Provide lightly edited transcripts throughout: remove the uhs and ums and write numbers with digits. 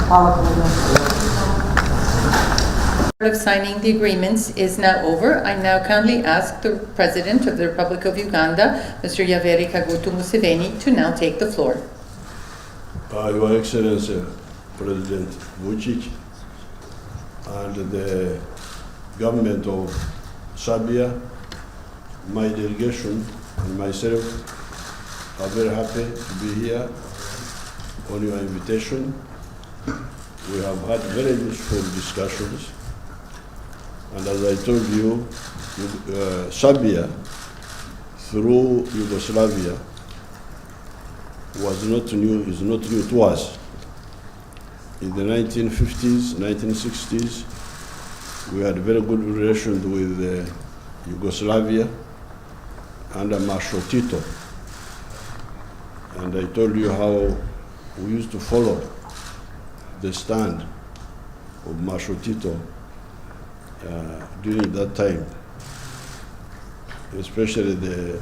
Of signing the agreements is now over. I now kindly ask the President of the Republic of Uganda, Mr. Yoweri Museveni, to now take the floor. Your Excellency, President Vučić, and the government of Serbia, my delegation and myself are very happy to be here on your invitation. We have had very useful discussions. And as I told you, Serbia, through Yugoslavia, is not new to us. In the 1950s, 1960s, we had very good relations with Yugoslavia under Marshal Tito. And I told you how we used to follow the stand of Marshal Tito during that time, especially the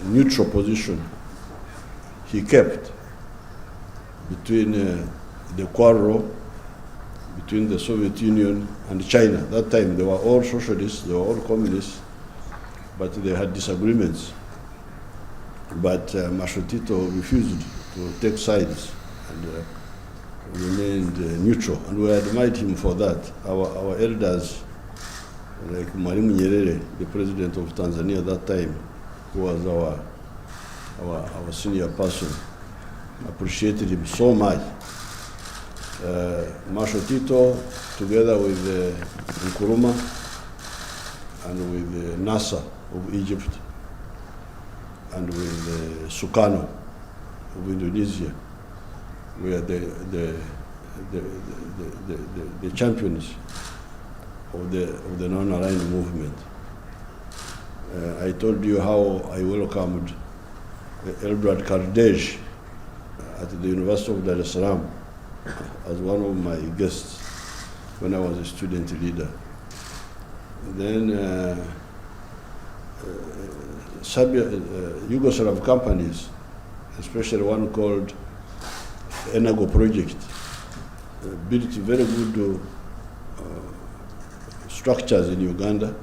neutral position he kept between the quarrel between the Soviet Union and China. That time they were all socialists, they were all communists, but they had disagreements. But Marshal Tito refused to take sides and remained neutral, and we admired him for that. Our elders, like Mwalimu Nyerere, the president of Tanzania at that time, who was our senior person, appreciated him so much. Marshal Tito, together with Nkrumah and with Nasser of Egypt and with Sukarno of Indonesia, were the champions of the non-aligned movement. I told you how I welcomed Eldred Kardej at the University of Dar es Salaam as one of my guests when I was a student leader. Then Yugoslav companies, especially one called Enago Project, built very good structures in Uganda.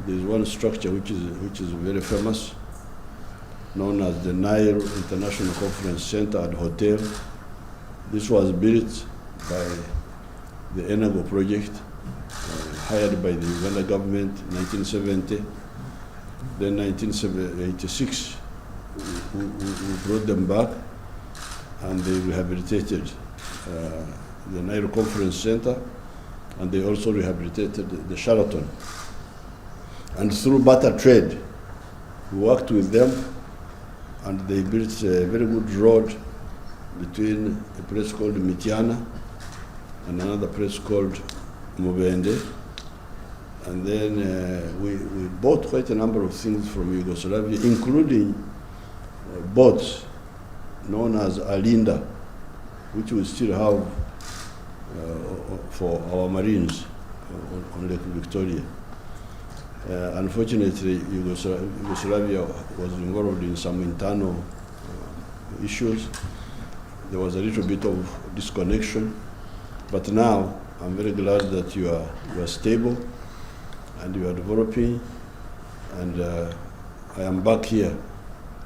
There is one structure which is very famous, known as the Nile International Conference Center and Hotel. This was built by the Enago Project, hired by the Uganda government in 1970. Then 1986, we brought them back, and they rehabilitated the Nile Conference Center, and they also rehabilitated the Sheraton. And through barter trade, we worked with them, and they built a very good road between a place called Mitiana and another place called Mubende. And then we bought quite a number of things from Yugoslavia, including boats known as Alinda, which we still have for our Marines on Lake Victoria. Unfortunately, Yugoslavia was involved in some internal issues. There was a little bit of disconnection, but now I'm very glad that you are stable and you are developing, and I am back here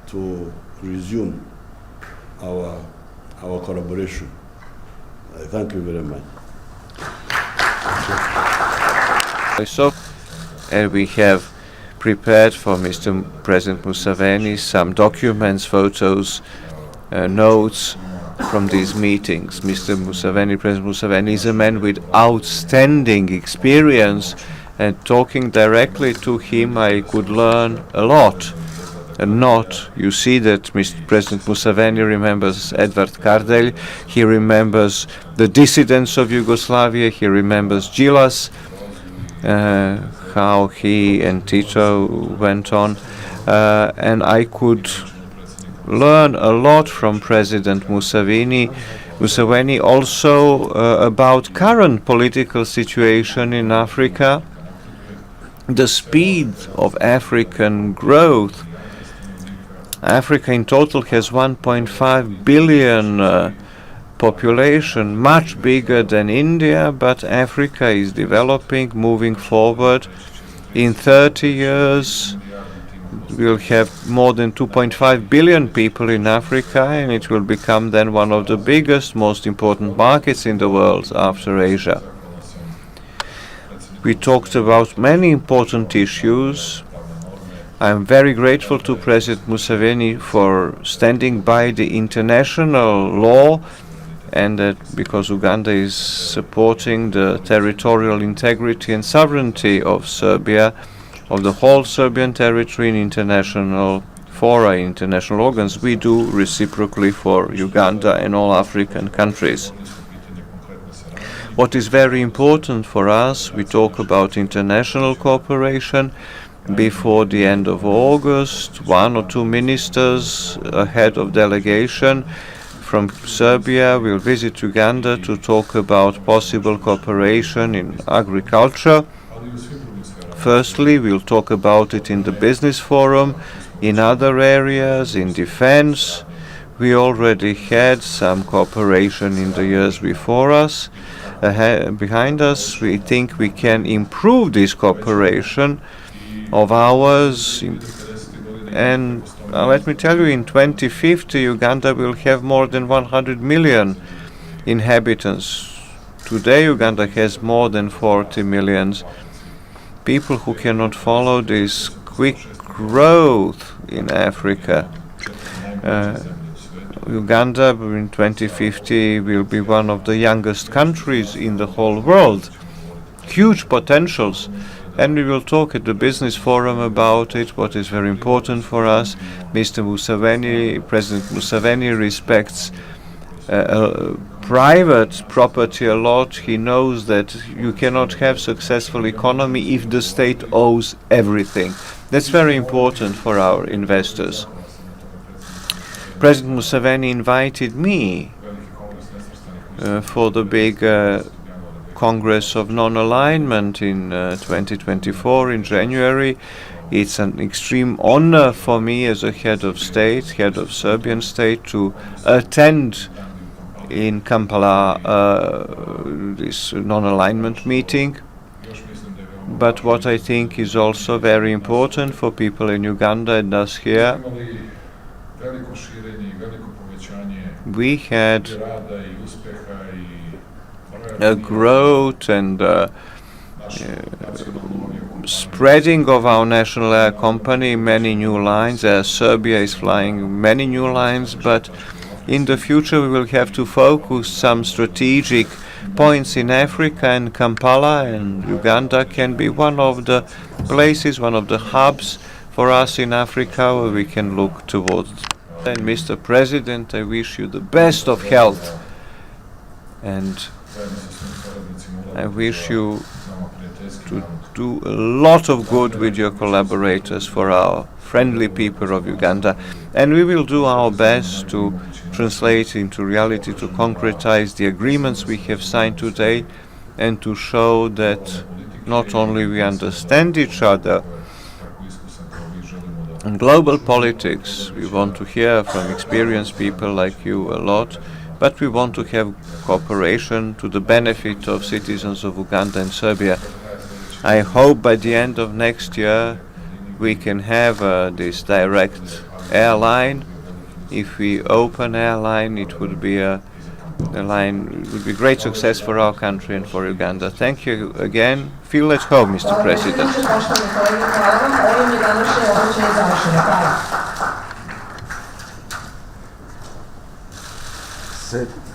to resume our collaboration. I thank you very much. And we have prepared for Mr. President Museveni some documents, photos, notes from these meetings. President Museveni is a man with outstanding experience, and talking directly to him I could learn a lot. And you see that Mr. President Museveni remembers Edvard Kardelj, he remembers the dissidents of Yugoslavia, he remembers Đilas, how he and Tito went on, and I could learn a lot from President Museveni also about current political situation in Africa, the speed of African growth. Africa in total has 1.5 billion population much bigger than India, but Africa is developing, moving forward. In 30 years, we'll have more than 2.5 billion people in Africa, and it will become then one of the biggest, most important markets in the world after Asia. We talked about many important issues. I'm very grateful to President Museveni for standing by the international law, and that because Uganda is supporting the territorial integrity and sovereignty of Serbia, of the whole Serbian territory in international fora, international organs, we do reciprocally for Uganda and all African countries. What is very important for us, we talk about international cooperation. Before the end of August, 1 or 2 ministers, a head of delegation from Serbia will visit Uganda to talk about possible cooperation in agriculture. Firstly, we'll talk about it in the business forum, in other areas, in defense. We already had some cooperation in the years before us. Behind us, we think we can improve this cooperation of ours. And let me tell you, in 2050, Uganda will have more than 100 million inhabitants. Today, Uganda has more than 40 million. People who cannot follow this quick growth in Africa. Uganda in 2050 will be one of the youngest countries in the whole world. Huge potentials. And we will talk at the business forum about it, what is very important for us. Mr. Museveni, President Museveni respects private property a lot. He knows that you cannot have successful economy if the state owes everything. That's very important for our investors. President Museveni invited me for the big Congress of Non-Alignment in 2024 in January. It's an extreme honor for me as a head of state, head of Serbian state, to attend in Kampala this non-alignment meeting. But what I think is also very important for people in Uganda and us here, we had a growth and spreading of our national air company, many new lines. Serbia is flying many new lines, but in the future we will have to focus some strategic points in Africa, and Kampala and Uganda can be one of the places, one of the hubs for us in Africa where we can look towards. And Mr. President, I wish you the best of health, and I wish you to do a lot of good with your collaborators for our friendly people of Uganda, and we will do our best to translate into reality, to concretize the agreements we have signed today, and to show that not only we understand each other. In global politics, we want to hear from experienced people like you a lot, but we want to have cooperation to the benefit of citizens of Uganda and Serbia. I hope by the end of next year we can have this direct airline. If we open airline, it would be a line, it would be great success for our country and for Uganda. Thank you again. Feel at home, Mr. President. Sit.